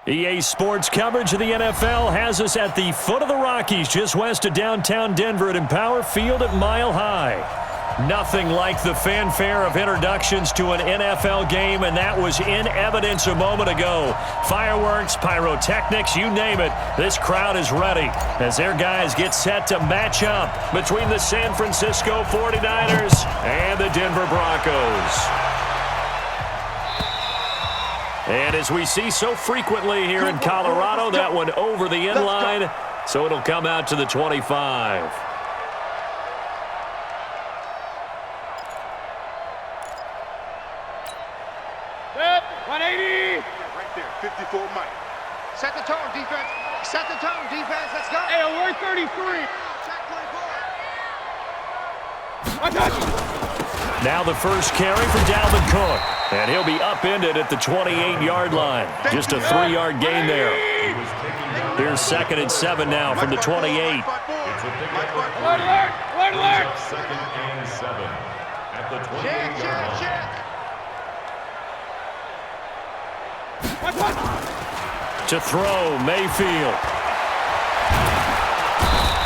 EA Sports coverage of the NFL has us at the foot of the Rockies, just west of downtown Denver at Empower Field at Mile High. Nothing like the fanfare of introductions to an NFL game, and that was in evidence a moment ago. Fireworks, pyrotechnics, you name it, this crowd is ready as their guys get set to match up between the San Francisco 49ers and the Denver Broncos. And as we see so frequently here in Colorado, that one over the end line, so it'll come out to the 25. Set, 180. Right there, 54 Mike. Set the tone, defense. Set the tone, defense. Let's go. Hey, alert 33. Watch out. Now the first carry for Dalvin Cook. And he'll be upended at the 28-yard line. Just a 3-yard gain there. Here's 2nd and 7 now from the 28. Alert, alert, alert, alert. 2nd and 7 at the 28-yard line. Watch, watch. To throw, Mayfield.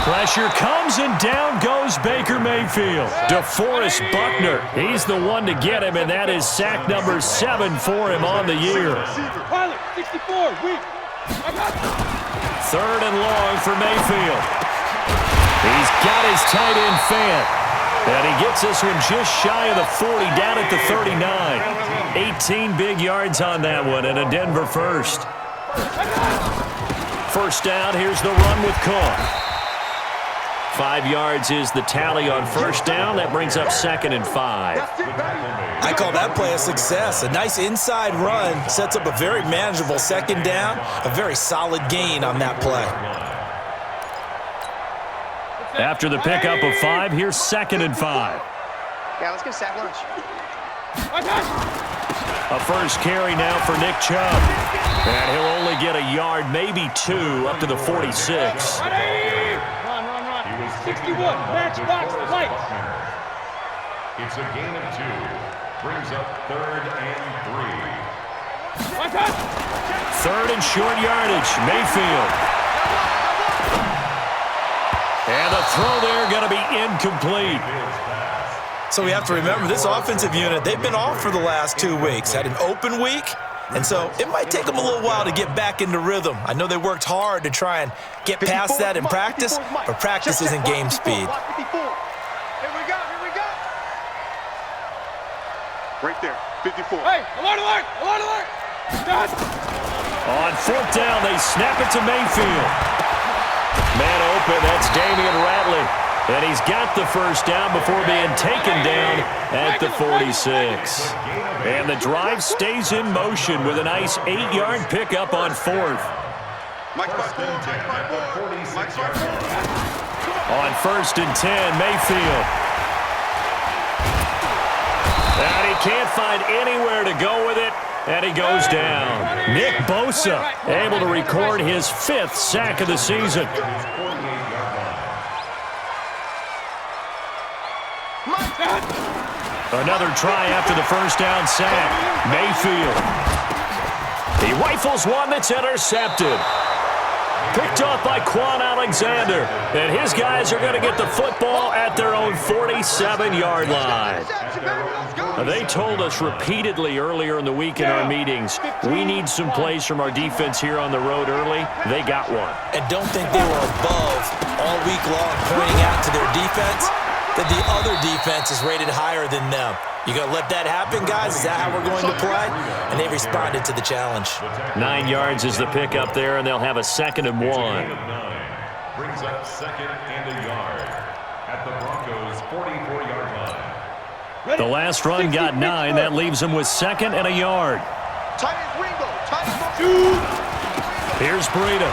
Pressure comes, and down goes Baker Mayfield. DeForest Buckner, he's the one to get him, and that is sack number 7 for him on the year. Pilot, 64, weak. 3rd and long for Mayfield. He's got his tight end fan, and he gets this one just shy of the 40, down at the 39. 18 big yards on that one, and a Denver first. First down, here's the run with Cook. 5 yards is the tally on first down. That brings up 2nd and 5. I call that play a success. A nice inside run sets up a very manageable 2nd down. A very solid gain on that play. After the pickup of 5, here's 2nd and 5. Yeah, let's get a sack lunch. A first carry now for Nick Chubb. And he'll only get a yard, maybe 2, up to the 46. Run, 61, match box, light. It's a gain of 2. Brings up 3rd and 3. Watch out. 3rd and short yardage, Mayfield. And the throw there going to be incomplete. So we have to remember this offensive unit, they've been off for the last 2 weeks. Had an open week, and so it might take them a little while to get back into rhythm. I know they worked hard to try and get past that in practice, but practice isn't game speed. Here we go, here we go. Right there, 54. Hey, alert, alert, alert, alert. Done. On 4th down, they snap it to Mayfield. Man open, that's Damian Ratley. And he's got the first down before being taken down at the 46. And the drive stays in motion with a nice 8-yard pickup on 4th. On 1st and 10, Mayfield. And he can't find anywhere to go with it, and he goes down. Nick Bosa able to record his 5th sack of the season. Another try after the first down sack. Mayfield. He rifles one that's intercepted. Picked off by Quan Alexander. And his guys are going to get the football at their own 47-yard line. They told us repeatedly earlier in the week in our meetings, we need some plays from our defense here on the road early. They got one. And don't think they were above all week long pointing out to their defense that the other defense is rated higher than them. You going to let that happen, guys? Is that how we're going to play? And they responded to the challenge. 9 yards is the pickup there, and they'll have a 2nd and 1. Brings up 2nd and a yard at the Broncos' 44-yard line. The last run got 9. That leaves them with 2nd and a yard. Tight end Ringo. Tight end. Here's Breida.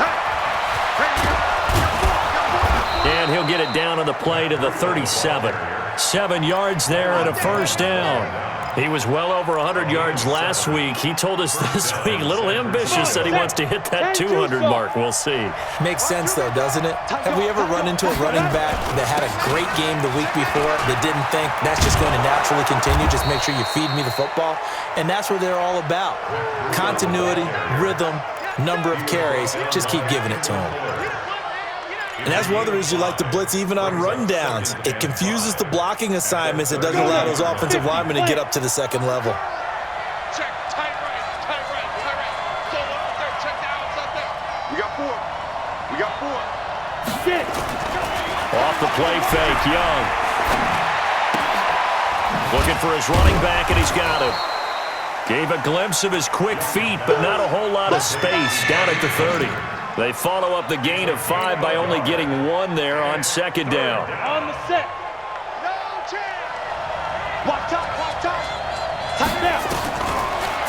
And he'll get it down on the play to the 37. 7 yards there and a first down. He was well over 100 yards last week. He told us this week, a little ambitious, that he wants to hit that 200 mark. We'll see. Makes sense, though, doesn't it? Have we ever run into a running back that had a great game the week before that didn't think that's just going to naturally continue? Just make sure you feed me the football. And that's what they're all about. Continuity, rhythm, number of carries. Just keep giving it to him. And that's one of the reasons you like to blitz even on rundowns. It confuses the blocking assignments. It doesn't allow those offensive linemen to get up to the second level. Check, tight right, tight right, tight right. Solo out there, check the outside there. We got 4. We got 4. Shit. Off the play fake, Young. Looking for his running back, and he's got him. Gave a glimpse of his quick feet, but not a whole lot of space down at the 30. They follow up the gain of 5 by only getting 1 there on second down. On the set. No chance. Watch out, watch out. Tight down.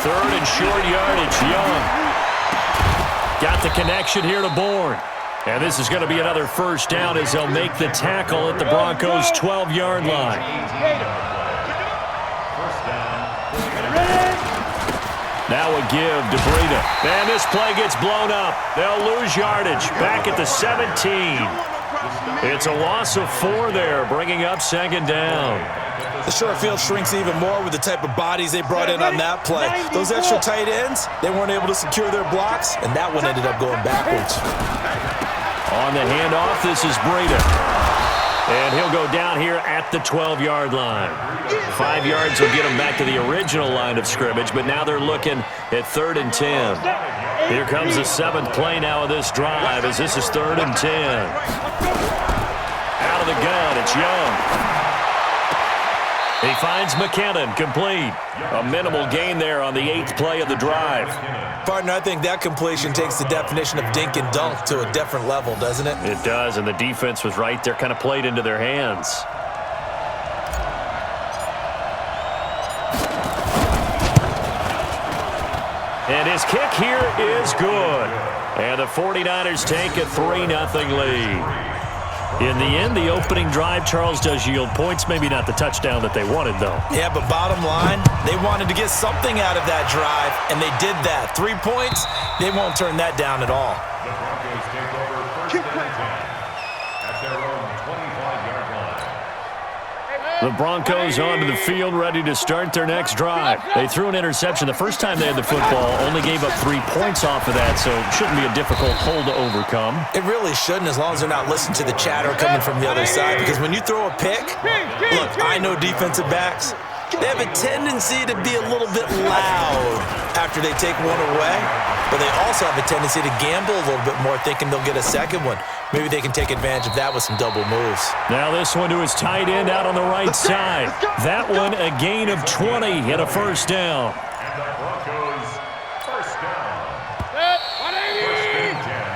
Third and short yardage, Young. Got the connection here to Bourne. And this is going to be another first down as they'll make the tackle at the Broncos' 12-yard line. Now a give to Breida. And this play gets blown up. They'll lose yardage. Back at the 17. It's a loss of 4 there, bringing up second down. The short field shrinks even more with the type of bodies they brought in on that play. Those extra tight ends, they weren't able to secure their blocks, and that one ended up going backwards. On the handoff, this is Breida. And he'll go down here at the 12-yard line. 5 yards will get him back to the original line of scrimmage, but now they're looking at 3rd and 10. Here comes the 7th play now of this drive as this is 3rd and 10. Out of the gun, it's Young. He finds McKinnon, complete. A minimal gain there on the 8th play of the drive. Partner, I think that completion takes the definition of dink and dunk to a different level, doesn't it? It does, and the defense was right there, kind of played into their hands. And his kick here is good. And the 49ers take a 3-0 lead. In the end, the opening drive, Charles, does yield points. Maybe not the touchdown that they wanted, though. Yeah, but bottom line, they wanted to get something out of that drive, and they did that. 3 points, they won't turn that down at all. The Broncos take over 1st and 10 at their own 25-yard line. The Broncos onto the field, ready to start their next drive. They threw an interception the first time they had the football, only gave up 3 points off of that, so it shouldn't be a difficult hole to overcome. It really shouldn't, as long as they're not listening to the chatter coming from the other side, because when you throw a pick, look, I know defensive backs, they have a tendency to be a little bit loud after they take one away, but they also have a tendency to gamble a little bit more, thinking they'll get a second one. Maybe they can take advantage of that with some double moves. Now this one to his tight end out on the right side. That one a gain of 20 and a first down. And the Broncos first down.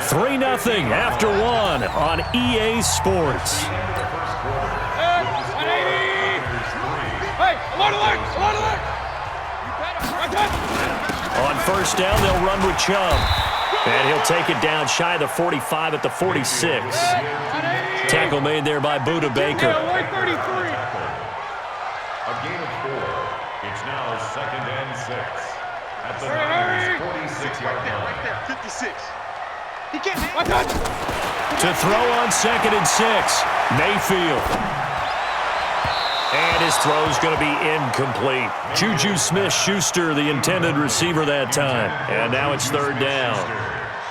3-0 after 1 on EA Sports. Hey, alert, alert, alert, alert. On first down, they'll run with Chubb. And he'll take it down shy of the 45 at the 46. Tackle made there by Buda Baker. A gain of 4. It's now 2nd and 6 at the Niners' 46-yard line. Right there, 56. He can't To throw on 2nd and 6, Mayfield. And his throw's going to be incomplete. Juju Smith-Schuster, the intended receiver that time. And now it's 3rd down.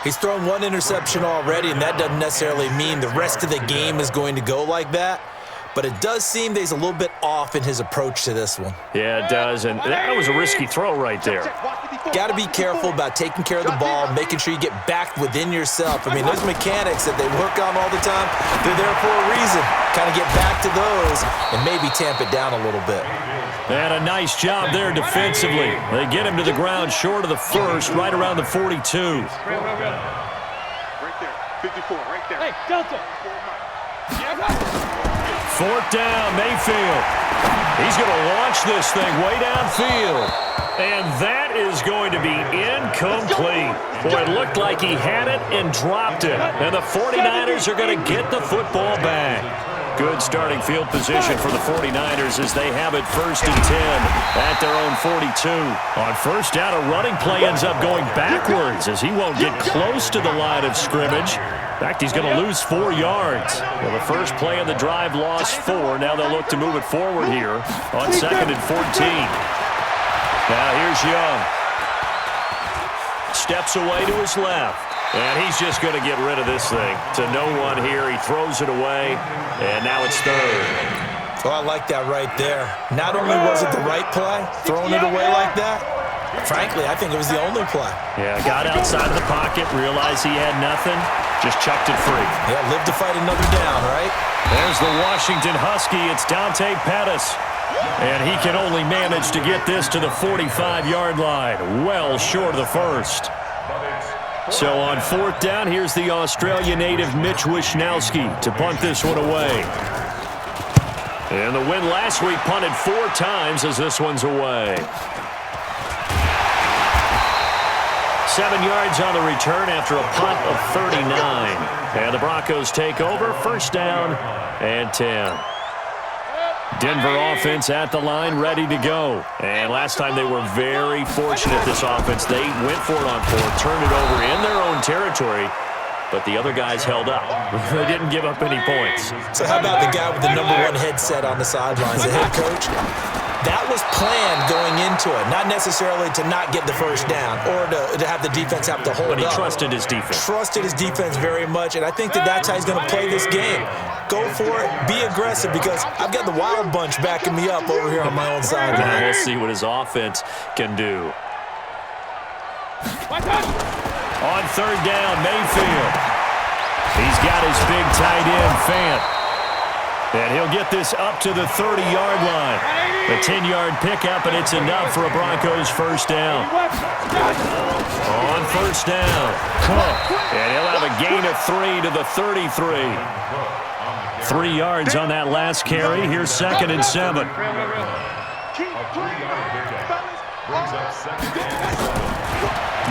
He's thrown 1 interception already, and that doesn't necessarily mean the rest of the game is going to go like that. But it does seem that he's a little bit off in his approach to this one. Yeah, it does, and that was a risky throw right there. Got to be careful about taking care of the ball, making sure you get back within yourself. I mean, those mechanics that they work on all the time, they're there for a reason. Kind of get back to those and maybe tamp it down a little bit. And a nice job there defensively. They get him to the ground short of the first, right around the 42. Right there, 54, right there. Hey, Delta. 4th down, Mayfield. He's going to launch this thing way downfield. And that is going to be incomplete. Boy, it looked like he had it and dropped it. And the 49ers are going to get the football back. Good starting field position for the 49ers as they have it 1st and 10 at their own 42. On first down, a running play ends up going backwards as he won't get close to the line of scrimmage. In fact, he's going to lose 4 yards. Well, the first play of the drive lost 4. Now they'll look to move it forward here on 2nd and 14. Now here's Young. steps away to his left. And he's just going to get rid of this thing. To no one here. He throws it away, and now it's third. Oh, I like that right there. Not only was it the right play, throwing it away like that, frankly, I think it was the only play. Yeah, got outside of the pocket, realized he had nothing, just chucked it free. Yeah, live to fight another down, right? There's the Washington Husky. It's Dante Pettis. And he can only manage to get this to the 45-yard line. Well short of the first. So on fourth down, here's the Australia native Mitch Wishnowsky to punt this one away. And the win last week punted 4 times as this one's away. 7 yards on the return after a punt of 39. And the Broncos take over, first down and 10. Denver offense at the line, ready to go. And last time they were very fortunate, this offense. They went for it on fourth, turned it over in their own territory, but the other guys held up. They didn't give up any points. So how about the guy with the #1 headset on the sidelines, the head coach? That was planned going into it, not necessarily to not get the first down or to have the defense have to hold up. But he trusted his defense. Trusted his defense very much, and I think that's how he's going to play this game. Go for it, be aggressive, because I've got the Wild Bunch backing me up over here on my own sideline. We'll see what his offense can do. On third down, Mayfield. He's got his big tight end, Fant. And he'll get this up to the 30-yard line. A 10-yard pickup, and it's enough for a Broncos first down. On first down, Cook. And he'll have a gain of 3 to the 33. 3 yards on that last carry. Here's 2nd and 7.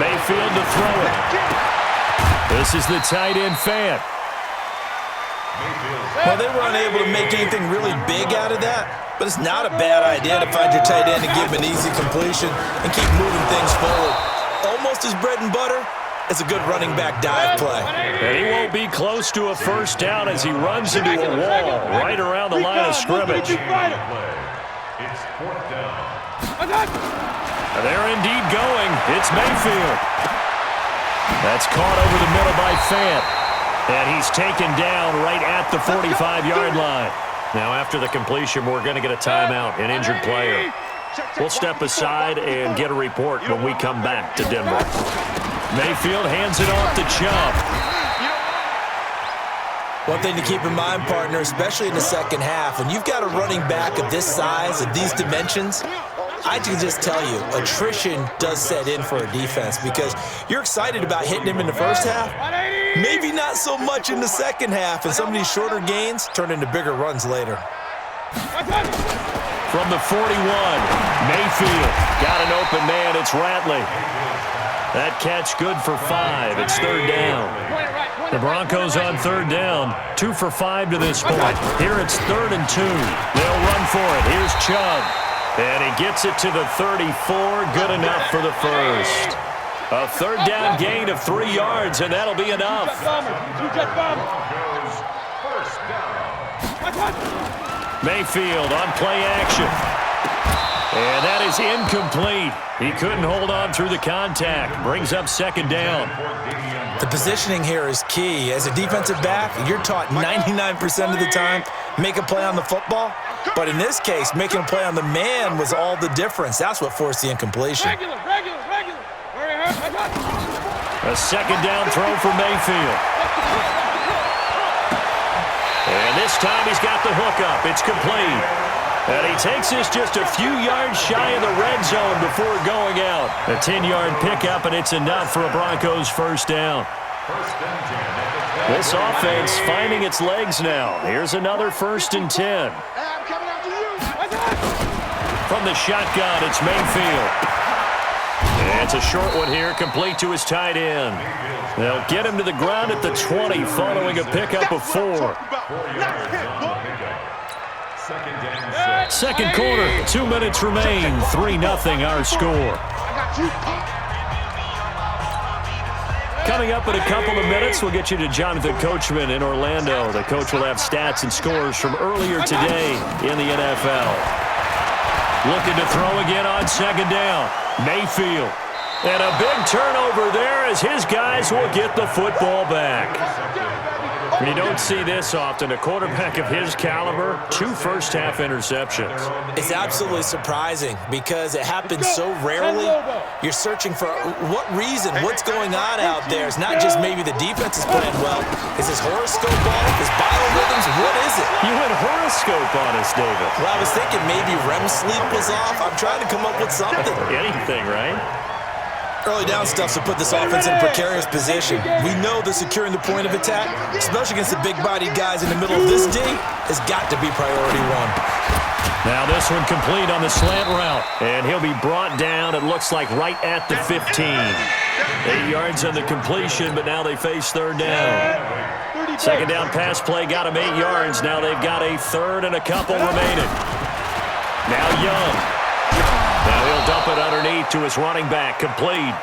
Mayfield to throw it. This is the tight end, Fant. Well, they were unable to make anything really big out of that, but it's not a bad idea to find your tight end and give him an easy completion and keep moving things forward. Almost his bread and butter. It's a good running back dive play. And he won't be close to a first down as he runs into a wall right around the line of scrimmage. It's 4th down. They're indeed going. It's Mayfield. That's caught over the middle by Fant. And he's taken down right at the 45-yard line. Now, after the completion, we're going to get a timeout, an injured player. We'll step aside and get a report when we come back to Denver. Mayfield hands it off to Chubb. One thing to keep in mind, partner, especially in the second half, when you've got a running back of this size, of these dimensions, I can just tell you, attrition does set in for a defense because you're excited about hitting him in the first half. Maybe not so much in the second half, and some of these shorter gains turn into bigger runs later. From the 41, Mayfield got an open man. It's Ratley. That catch good for 5. It's third down. The Broncos on third down, 2 for 5 to this point. Here it's 3rd and 2. They'll run for it. Here's Chubb. And he gets it to the 34. Good enough for the first. A third down gain of 3 yards, and that'll be enough. Mayfield on play action. And that is incomplete. He couldn't hold on through the contact. Brings up 2nd down. The positioning here is key. As a defensive back, you're taught 99% of the time, make a play on the football. But in this case, making a play on the man was all the difference. That's what forced the incompletion. A 2nd down throw for Mayfield. And this time he's got the hook up. It's complete. And he takes this just a few yards shy of the red zone before going out. A 10-yard pickup, and it's enough for a Broncos first down. This offense finding its legs now. Here's another 1st and 10. From the shotgun, it's Mayfield. And it's a short one here, complete to his tight end. They'll get him to the ground at the 20 following a pickup of 4. Second quarter, 2 minutes remain. 3-0 our score. Coming up in a couple of minutes, we'll get you to Jonathan Coachman in Orlando. The coach will have stats and scores from earlier today in the NFL. Looking to throw again on 2nd down. Mayfield. And a big turnover there as his guys will get the football back. You don't see this often. A quarterback of his caliber, 2 first-half interceptions. It's absolutely surprising because it happens so rarely. You're searching for what reason, what's going on out there. It's not just maybe the defense is playing well. Is his horoscope off? His biorhythms? What is it? You went horoscope on us, David. Well, I was thinking maybe REM sleep was off. I'm trying to come up with something. Anything, right? Early down stuff to put this offense in a precarious position. We know that securing the point of attack, especially against the big-bodied guys in the middle of this D, has got to be priority 1. Now this one complete on the slant route. And he'll be brought down, it looks like, right at the 15. 8 yards on the completion, but now they face third down. Second down pass play got him 8 yards. Now they've got a third and a couple remaining. Now Young. Now he'll dump it underneath to his running back, complete.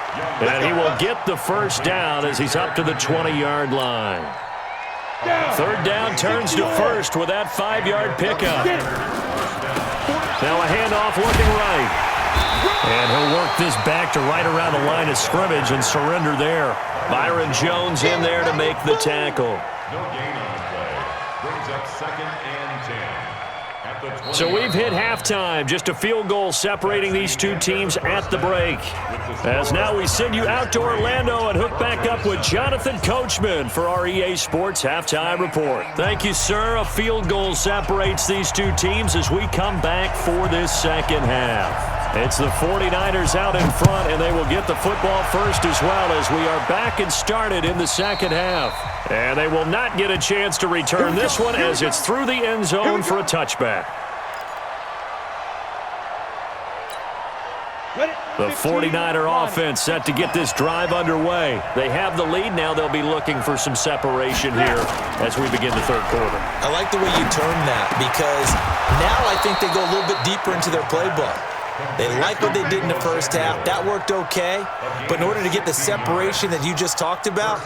And he will get the first down as he's up to the 20-yard line. Third down turns to first with that 5-yard pickup. Now a handoff looking right. And he'll work this back to right around the line of scrimmage and surrender there. Byron Jones in there to make the tackle. No gain on the play. Brings up 2nd and 10. So we've hit halftime. Just a field goal separating these two teams at the break. As now we send you out to Orlando and hook back up with Jonathan Coachman for our EA Sports Halftime Report. Thank you, sir. A field goal separates these two teams as we come back for this second half. It's the 49ers out in front, and they will get the football first as well as we are back and started in the second half. And they will not get a chance to return this one as it's through the end zone for a touchback. The 49er offense set to get this drive underway. They have the lead. Now they'll be looking for some separation here as we begin the third quarter. I like the way you term that because now I think they go a little bit deeper into their playbook. They like what they did in the first half. That worked okay. But in order to get the separation that you just talked about,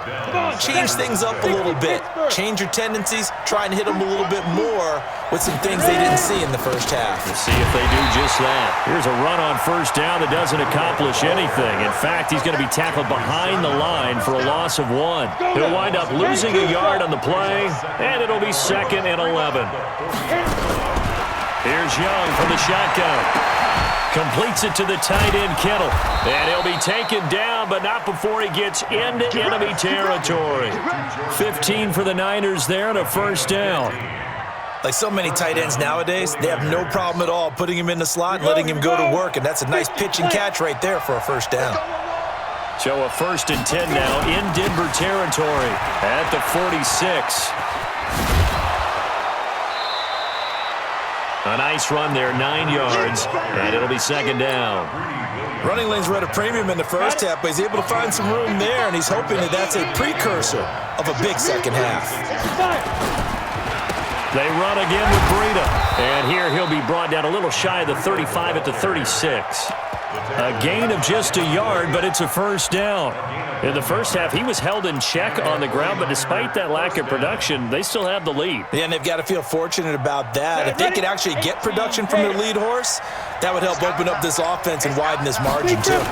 change things up a little bit. Change your tendencies. Try and hit them a little bit more with some things they didn't see in the first half. Let's see if they do just that. Here's a run on first down that doesn't accomplish anything. In fact, he's going to be tackled behind the line for a loss of 1. He'll wind up losing a yard on the play, and it'll be 2nd and 11. Here's Young from the shotgun. Completes it to the tight end, Kittle. And he'll be taken down, but not before he gets into enemy territory. 15 for the Niners there and a first down. Like so many tight ends nowadays, they have no problem at all putting him in the slot and letting him go to work, and that's a nice pitch and catch right there for a first down. So a 1st and 10 now in Denver territory at the 46. A nice run there, 9 yards, and it'll be 2nd down. Running lanes were at a premium in the first half, but he's able to find some room there, and he's hoping that that's a precursor of a big second half. They run again with Breida, and here he'll be brought down a little shy of the 35 at the 36. A gain of just a yard, but it's a first down. In the first half, he was held in check on the ground, but despite that lack of production, they still have the lead. Yeah, and they've got to feel fortunate about that. If they could actually get production from their lead horse, that would help open up this offense and widen this margin, too.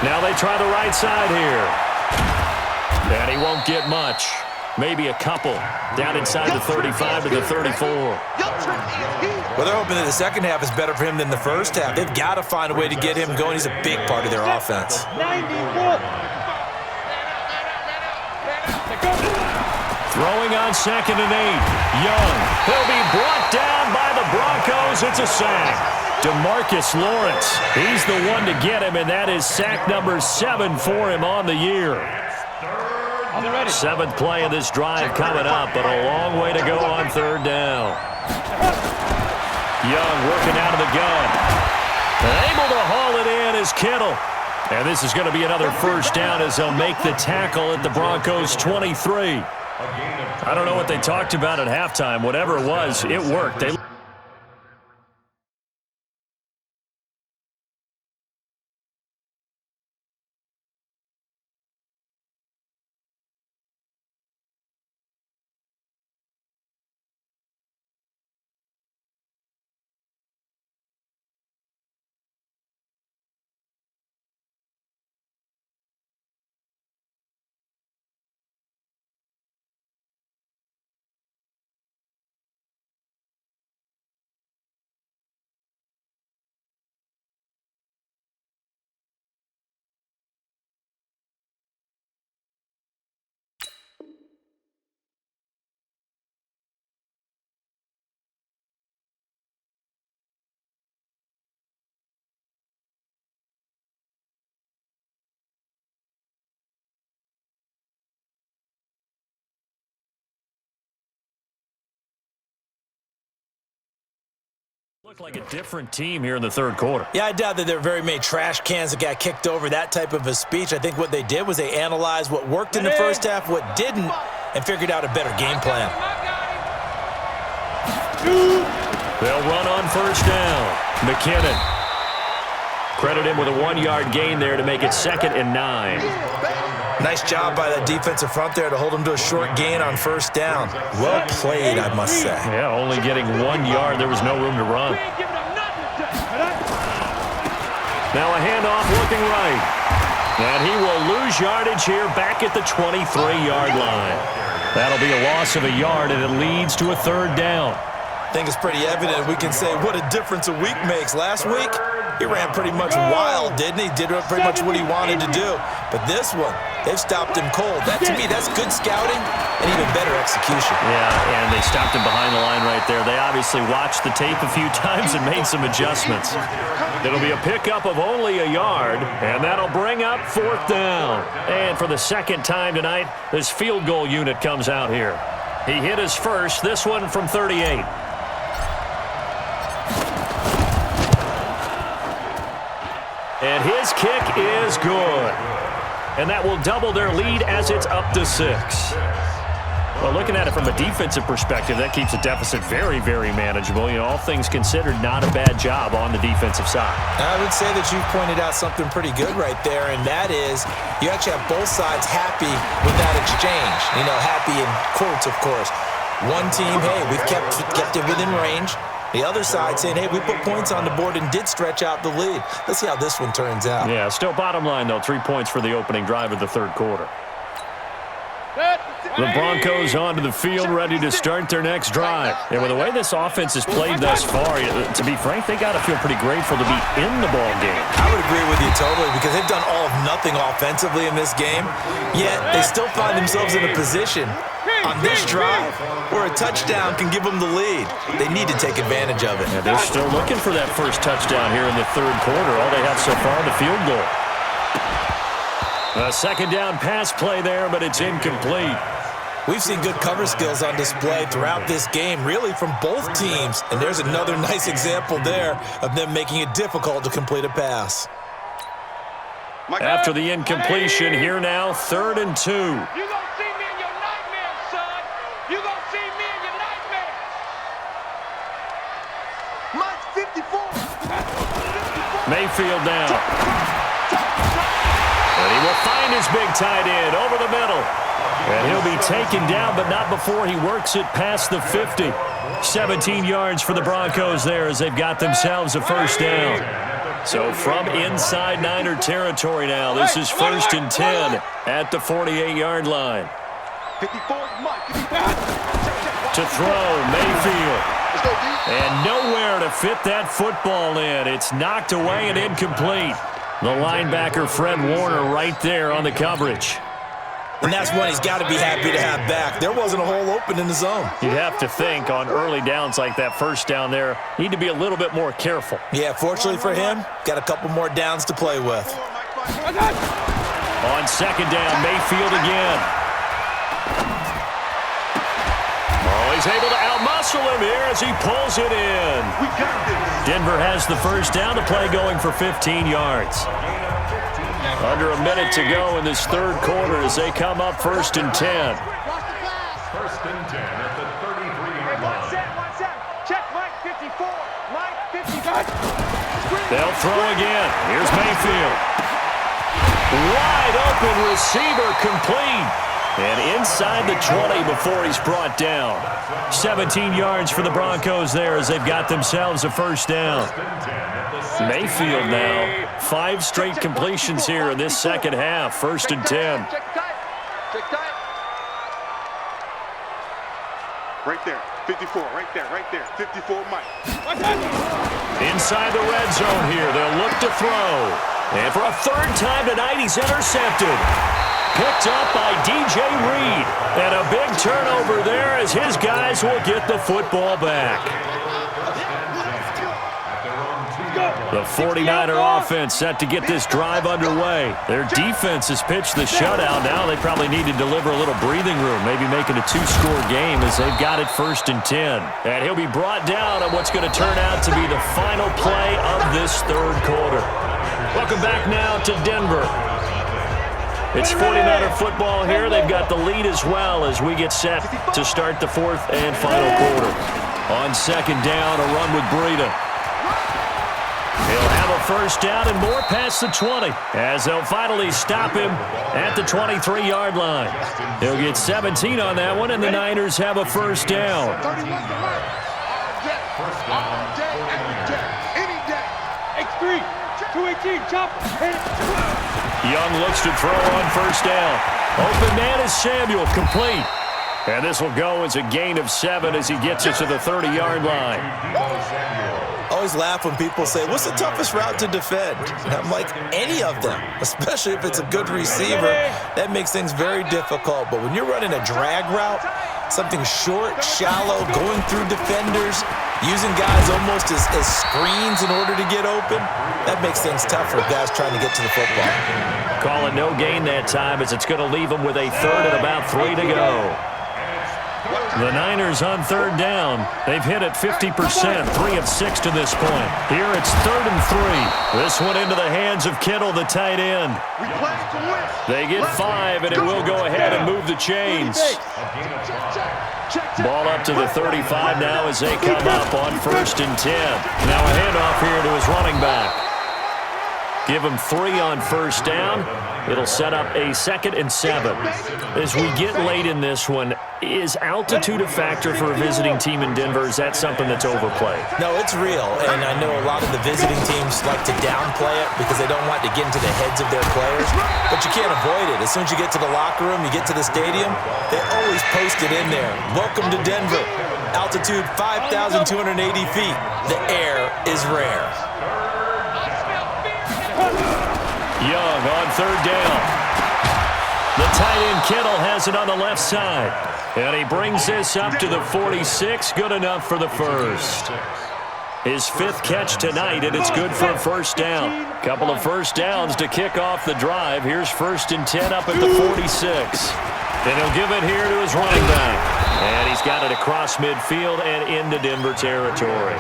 Now they try the right side here. And he won't get much. Maybe a couple. Down inside the 35 to the 34. Well, they're hoping that the second half is better for him than the first half. They've got to find a way to get him going. He's a big part of their offense. Throwing on 2nd and 8. Young. He'll be brought down by the Broncos. It's a sack. DeMarcus Lawrence. He's the one to get him, and that is sack number 7 for him on the year. 7th play of this drive coming up, but a long way to go on third down. Young working out of the gun. Able to haul it in is Kittle. And this is going to be another first down as they'll make the tackle at the Broncos 23. I don't know what they talked about at halftime. Whatever it was, it worked. They Looked like a different team here in the third quarter. Yeah, I doubt that there were very many trash cans that got kicked over, that type of a speech. I think what they did was they analyzed what worked in the first half, what didn't, and figured out a better game plan. They'll run on first down. McKinnon. Credit him with a 1-yard gain there to make it 2nd and 9. Nice job by that defensive front there to hold him to a short gain on first down. Well played, I must say. Yeah, only getting 1 yard. There was no room to run. Now a handoff looking right. And he will lose yardage here back at the 23-yard line. That'll be a loss of a yard, and it leads to a 3rd down. I think it's pretty evident. We can say what a difference a week makes. Last week, he ran pretty much wild, didn't he? Did pretty much what he wanted to do. But this one, they've stopped him cold. That, to me, that's good scouting and even better execution. Yeah, and they stopped him behind the line right there. They obviously watched the tape a few times and made some adjustments. It'll be a pickup of only a yard, and that'll bring up 4th down. And for the 2nd time tonight, this field goal unit comes out here. He hit his first, this one from 38. And his kick is good. And that will double their lead as it's up to 6. Well, looking at it from a defensive perspective, that keeps the deficit very, very manageable. You know, all things considered, not a bad job on the defensive side. I would say that you've pointed out something pretty good right there, and that is you actually have both sides happy with that exchange. You know, happy in quotes, of course. One team, hey, we've kept it within range. The other side saying, hey, we put points on the board and did stretch out the lead. Let's see how this one turns out. Yeah, still bottom line, though, 3 points for the opening drive of the third quarter. The Broncos onto the field, ready to start their next drive. And with the way this offense has played thus far, to be frank, they got to feel pretty grateful to be in the ball game. I would agree with you totally because they've done all of nothing offensively in this game, yet they still find themselves in a position on this drive where a touchdown can give them the lead. They need to take advantage of it. Yeah, they're still looking for that first touchdown here in the third quarter. All they have so far, the field goal. A 2nd down pass play there, but it's incomplete. We've seen good cover skills on display throughout this game, really from both teams. And there's another nice example there of them making it difficult to complete a pass. After the incompletion, here now, 3rd and 2. You gonna see me in your nightmares, son. You gonna see me in your nightmares. Mike's 54. Mayfield now. And he will find his big tight end over the middle. And he'll be taken down, but not before he works it past the 50. 17 yards for the Broncos there as they've got themselves a 1st down. So from inside Niner territory now, this is 1st and 10 at the 48-yard line. 54 Mike. To throw, Mayfield. And nowhere to fit that football in. It's knocked away and incomplete. The linebacker, Fred Warner, right there on the coverage. And that's one he's got to be happy to have back. There wasn't a hole open in the zone. You'd have to think on early downs like that first down there, need to be a little bit more careful. Yeah, fortunately for him, got a couple more downs to play with. On 2nd down, Mayfield again. Oh, he's able to outmuscle him here as he pulls it in. Denver has the 1st down to play, going for 15 yards. Under a minute to go in this third quarter as they come up 1st and 10. 1st and 10 at the 33-yard line. One set. Check Mike 54. Mike 55. They'll throw again. Here's Mayfield. Wide open receiver, complete. And inside the 20 before he's brought down. 17 yards for the Broncos there as they've got themselves a 1st down. Mayfield now, 5 straight completions here in this second half. 1st and 10. Check tight. Check tight. Right there. 54. Right there. 54 Mike. Inside the red zone here. They'll look to throw. And for a 3rd time tonight, he's intercepted. Picked up by DJ Reed. And a big turnover there as his guys will get the football back. Go. The 49er offense set to get this drive underway. Their defense has pitched the shutout. Now they probably need to deliver a little breathing room, maybe make it a 2-score game as they've got it 1st and 10. And he'll be brought down on what's going to turn out to be the final play of this 3rd quarter. Welcome back now to Denver. It's 49er football here. They've got the lead as well as we get set to start the 4th and final quarter. On 2nd down, a run with Breida. He'll have a 1st down and more past the 20 as they'll finally stop him at the 23-yard line. He'll get 17 on that one, and the Niners have a 1st down. X3, 218, chop. Young looks to throw on 1st down. Open man is Samuel, complete. And this will go as a gain of 7 as he gets it to the 30-yard line. Always laugh when people say, what's the toughest route to defend? And I'm like, any of them, especially if it's a good receiver. That makes things very difficult. But when you're running a drag route, something short, shallow, going through defenders, using guys almost as screens in order to get open, that makes things tough for guys trying to get to the football. Call it no gain that time as it's going to leave them with a 3rd and about 3 to go. The Niners on 3rd down. They've hit it 50%, 3 of 6 to this point. Here it's 3rd and 3. This one into the hands of Kittle, the tight end. They get 5, and it will go ahead and move the chains. Ball up to the 35 now as they come up on 1st and 10. Now a handoff here to his running back. Give him 3 on 1st down. It'll set up a 2nd and 7. As we get late in this one, is altitude a factor for a visiting team in Denver? Is that something that's overplayed? No, it's real, and I know a lot of the visiting teams like to downplay it because they don't want to get into the heads of their players, but you can't avoid it. As soon as you get to the locker room, you get to the stadium, they always post it in there. Welcome to Denver. Altitude 5,280 feet. The air is rare. Young on 3rd down. The tight end Kittle has it on the left side. And he brings this up to the 46. Good enough for the 1st. His 5th catch tonight, and it's good for a 1st down. Couple of 1st downs to kick off the drive. Here's 1st and 10 up at the 46. Then he'll give it here to his running back. And he's got it across midfield and into Denver territory.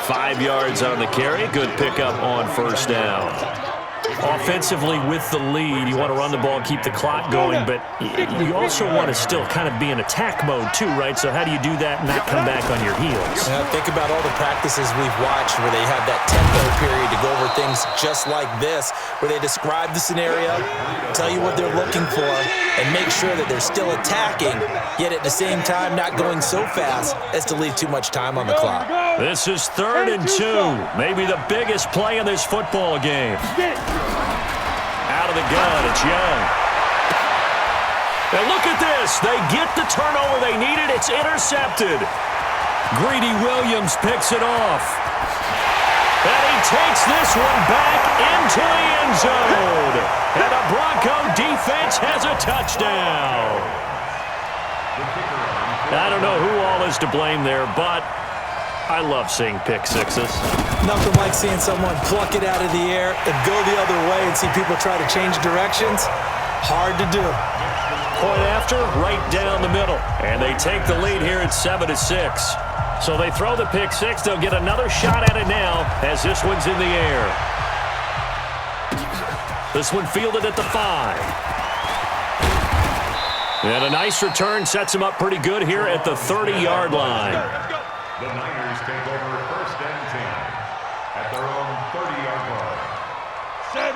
5 yards on the carry. Good pickup on 1st down. Offensively with the lead, you want to run the ball, keep the clock going, but you also want to still kind of be in attack mode too, right? So how do you do that and not come back on your heels? Think about all the practices we've watched where they have that tempo period to go over things just like this, where they describe the scenario, tell you what they're looking for, and make sure that they're still attacking, yet at the same time not going so fast as to leave too much time on the clock. This is 3rd and 2, maybe the biggest play in this football game. Out of the gun, it's Young. And look at this. They get the turnover they needed. It's intercepted. Greedy Williams picks it off. And he takes this one back into the end zone. And the Bronco defense has a touchdown. I don't know who all is to blame there, but I love seeing pick sixes. Nothing like seeing someone pluck it out of the air and go the other way and see people try to change directions. Hard to do. Point after, right down the middle. And they take the lead here at 7-6. So they throw the pick six. They'll get another shot at it now as this one's in the air. This one fielded at the 5. And a nice return sets him up pretty good here at the 30-yard line. The Niners take over 1st and 10 at their own 30-yard line.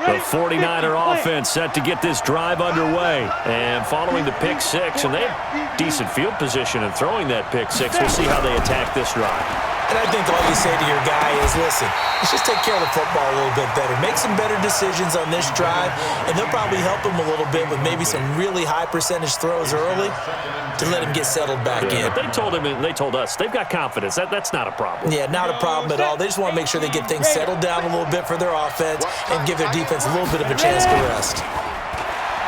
The 49er offense set to get this drive underway. And following the pick six, and they have decent field position in throwing that pick six. We'll see how they attack this drive. And I think all you say to your guy is, listen, let's just take care of the football a little bit better. Make some better decisions on this drive, and they'll probably help him a little bit with maybe some really high percentage throws early to let him get settled back in. But they told him, and they told us, they've got confidence. That's not a problem. Yeah, not a problem at all. They just want to make sure they get things settled down a little bit for their offense and give their defense a little bit of a chance to rest.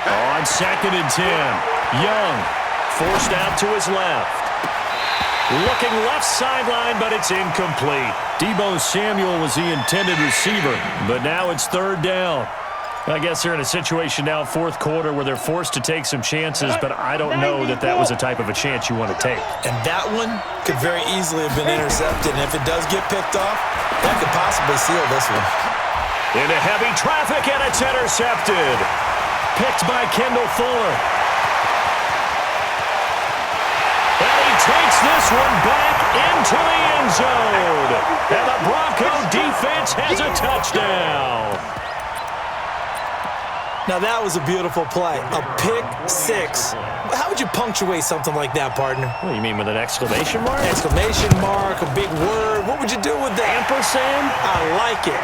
On 2nd and 10, Young forced out to his left. Looking left sideline, but it's incomplete. Deebo Samuel was the intended receiver, but now it's third down. I guess they're in a situation now, fourth quarter, where they're forced to take some chances, but I don't know that that was the type of a chance you want to take. And that one could very easily have been intercepted, and if it does get picked off, that could possibly seal this one. Into heavy traffic, and it's intercepted. Picked by Kendall Fuller. And he takes this one back into the end zone. And the Bronco defense has a touchdown. Now, that was a beautiful play. A pick six. How would you punctuate something like that, partner? What do you mean, with an exclamation mark? Exclamation mark, a big word. What would you do with that? Ampersand? I like it.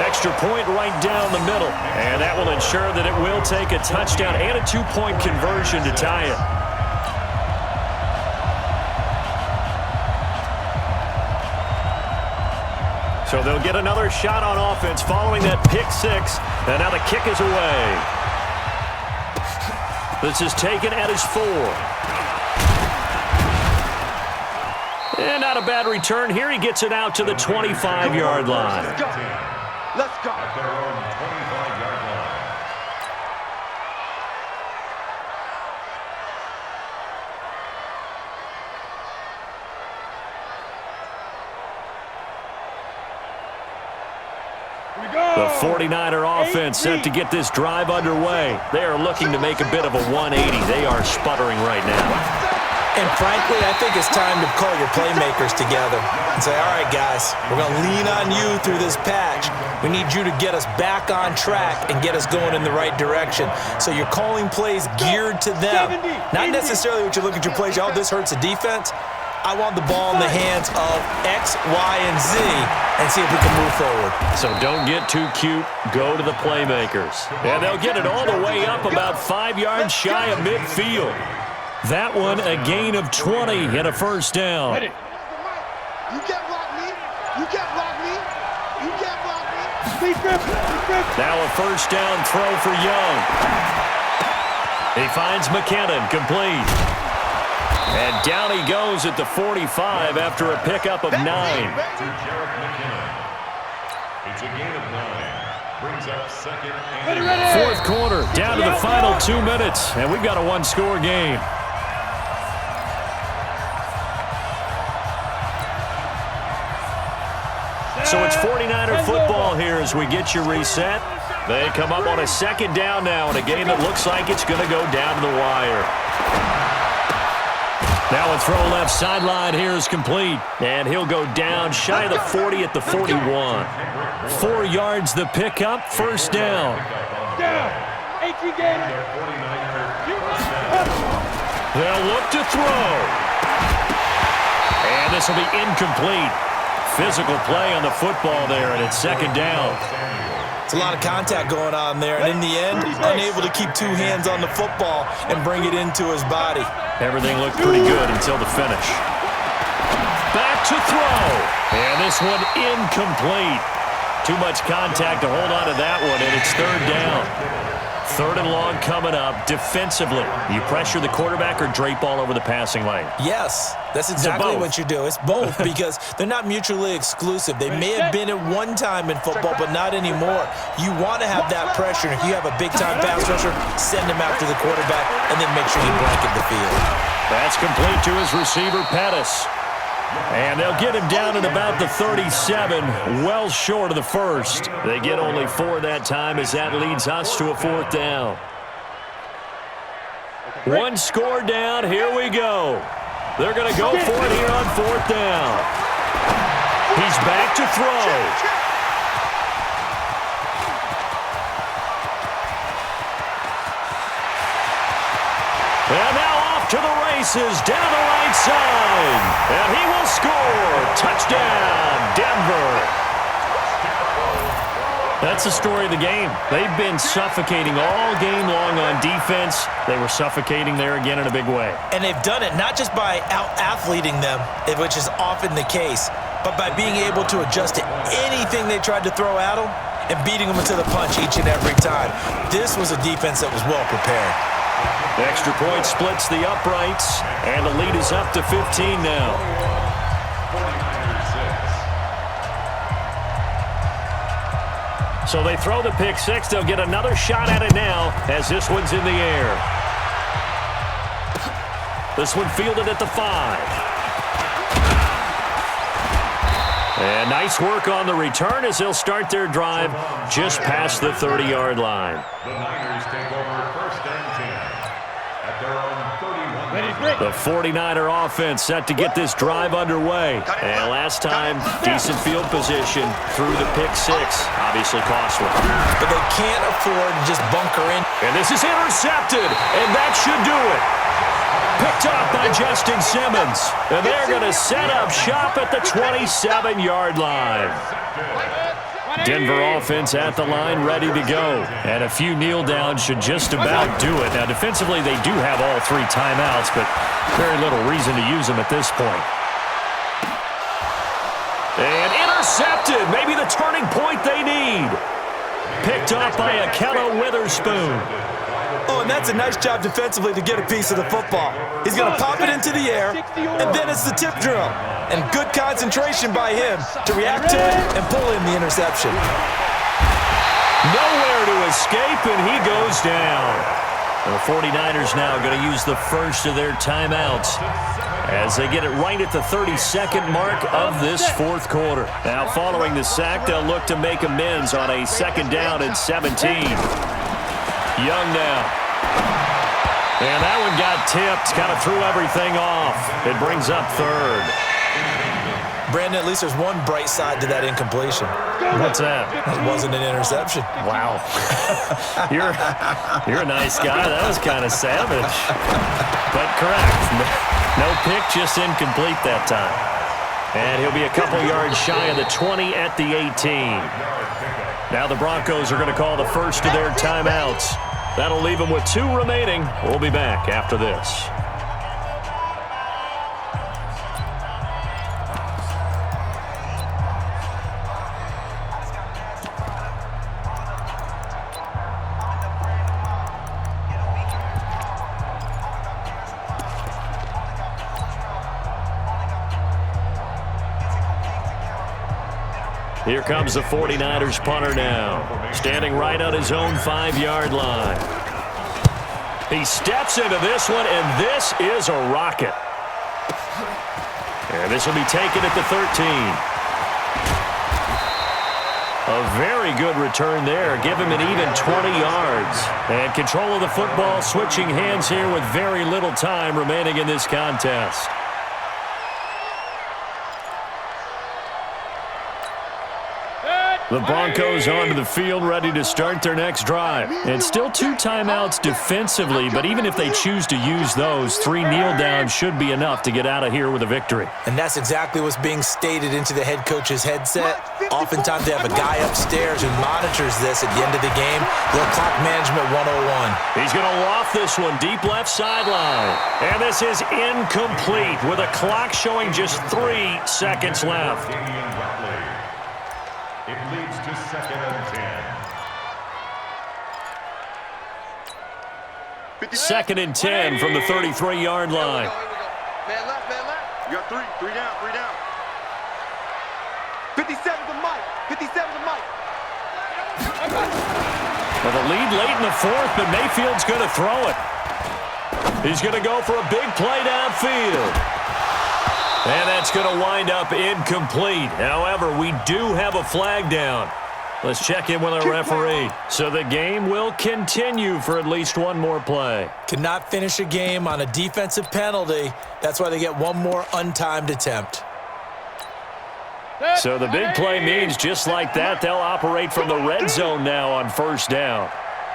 Extra point right down the middle. And that will ensure that it will take a touchdown and a two-point conversion to tie it. So they'll get another shot on offense following that pick six. And now the kick is away. This is taken at his 4. And not a bad return. Here he gets it out to the 25-yard line. Let's go. Let's go. At their own 25-yard line. The 49er offense set to get this drive underway. They are looking to make a bit of a 180. They are sputtering right now. And frankly, I think it's time to call your playmakers together and say, all right, guys, we're going to lean on you through this patch. We need you to get us back on track and get us going in the right direction. So you're calling plays geared to them. Not necessarily what you look at your plays, oh, this hurts the defense. I want the ball in the hands of X, Y, and Z and see if we can move forward. So don't get too cute. Go to the playmakers. And they'll get it all the way up about 5 yards shy of midfield. That one, a gain of 20 and a first down. You can't block me. You can't block me. You can't block me. Now a first down throw for Young. He finds McKinnon, complete. And down he goes at the 45 after a pickup of 9. To Jerick McKinnon. It's a gain of 9. Brings up second and Fourth quarter, down to the final 2 minutes, and we've got a one-score game. So it's 49er football here as we get you reset. They come up on a second down now in a game that looks like it's going to go down to the wire. Now a throw left sideline here is complete. And he'll go down shy of the 40 at the 41. 4 yards the pickup, first down. They'll look to throw. And this will be incomplete. Physical play on the football there, and it's second down. It's a lot of contact going on there, and in the end, unable to keep 2 hands on the football and bring it into his body. Everything looked pretty good until the finish. Back to throw. And this one incomplete. Too much contact to hold on to that one, and it's third down. Third and long coming up. Defensively, you pressure the quarterback or drape all over the passing lane? Yes, that's exactly what you do. It's both because they're not mutually exclusive. They may have been at one time in football, but not anymore. You want to have that pressure. If you have a big-time pass rusher, send him after the quarterback and then make sure you blanket the field. That's complete to his receiver, Pettis. And they'll get him down at about the 37, well short of the first. They get only 4 that time as that leads us to a fourth down. One score down, here we go. They're going to go for it here on fourth down. He's back to throw. And now off to the races, down the right side. And he will score. Touchdown, Denver. That's the story of the game. They've been suffocating all game long on defense. They were suffocating there again in a big way. And they've done it not just by out-athleting them, which is often the case, but by being able to adjust to anything they tried to throw at them and beating them into the punch each and every time. This was a defense that was well prepared. Extra point splits the uprights, and the lead is up to 15 now. 49ers 6. So they throw the pick six. They'll get another shot at it now as this one's in the air. This one fielded at the 5. And nice work on the return as they'll start their drive just past the 30-yard line. The Niners take over first and 10 at their own 31. The 49er offense set to get this drive underway. And last time, decent field position through the pick six. Obviously costly. But they can't afford to just bunker in. And this is intercepted, and that should do it. Picked up by Justin Simmons. And they're going to set up shop at the 27-yard line. Denver offense at the line, ready to go. And a few kneel downs should just about do it. Now, defensively, they do have all 3 timeouts, but very little reason to use them at this point. And intercepted. Maybe the turning point they need. Picked up by Akello Witherspoon. Oh, and that's a nice job defensively to get a piece of the football. He's going to pop it into the air, and then it's the tip drill. And good concentration by him to react to it and pull in the interception. Nowhere to escape, and he goes down. The 49ers now going to use the first of their timeouts as they get it right at the 32nd mark of this fourth quarter. Now, following the sack, they'll look to make amends on a second down and 17. Young now. And that one got tipped, kind of threw everything off. It brings up third. Brandon, at least there's one bright side to that incompletion. What's that? It wasn't an interception. Wow. You're a nice guy. That was kind of savage. But correct. No pick, just incomplete that time. And he'll be a couple yards shy of the 20 at the 18. Now the Broncos are going to call the first of their timeouts. That'll leave them with 2 remaining. We'll be back after this. Here comes the 49ers punter now, standing right on his own 5-yard line. He steps into this one, and this is a rocket. And this will be taken at the 13. A very good return there. Give him an even 20 yards. And control of the football switching hands here with very little time remaining in this contest. The Broncos onto the field, ready to start their next drive. And still 2 timeouts defensively, but even if they choose to use those, 3 kneel downs should be enough to get out of here with a victory. And that's exactly what's being stated into the head coach's headset. Oftentimes they have a guy upstairs who monitors this at the end of the game. Little clock management 101. He's going to loft this one deep left sideline. And this is incomplete with a clock showing just 3 seconds left. It leads to second and 10. Second and 10 from the 33-yard line. Man left, man left. You got 3 down, 3 down. 57 to Mike, 57 to Mike. Well, the lead late in the fourth, but Mayfield's going to throw it. He's going to go for a big play downfield. And that's going to wind up incomplete. However, we do have a flag down. Let's check in with our referee. So the game will continue for at least one more play. Cannot finish a game on a defensive penalty. That's why they get one more untimed attempt. So the big play means just like that, they'll operate from the red zone now on first down.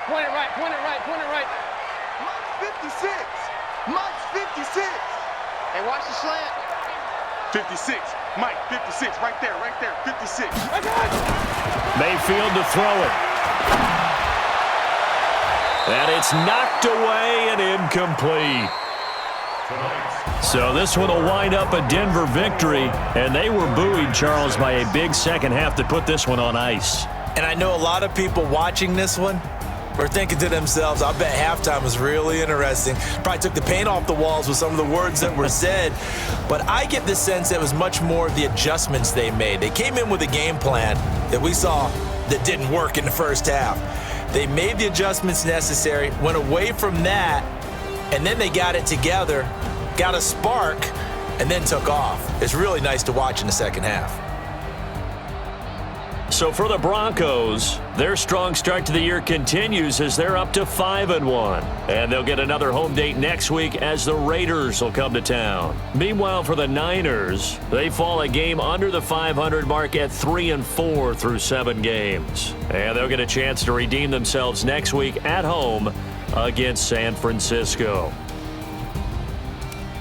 Point it right, point it right, point it right. Mike's 56. Mike's 56. Hey, watch the slant. 56. Mike, 56. Right there, 56. Mayfield to throw it. And it's knocked away and incomplete. So this one will wind up a Denver victory, and they were buoyed, Charles, by a big second half that put this one on ice. And I know a lot of people watching this one were thinking to themselves, I bet halftime was really interesting. Probably took the paint off the walls with some of the words that were said. But I get the sense that it was much more of the adjustments they made. They came in with a game plan that we saw that didn't work in the first half. They made the adjustments necessary, went away from that, and then they got it together, got a spark, and then took off. It's really nice to watch in the second half. So for the Broncos, their strong start to the year continues as they're up to 5-1. And they'll get another home date next week as the Raiders will come to town. Meanwhile, for the Niners, they fall a game under the 500 mark at 3-4 through 7 games. And they'll get a chance to redeem themselves next week at home against San Francisco.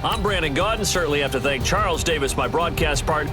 I'm Brandon Gaudin. Certainly have to thank Charles Davis, my broadcast partner.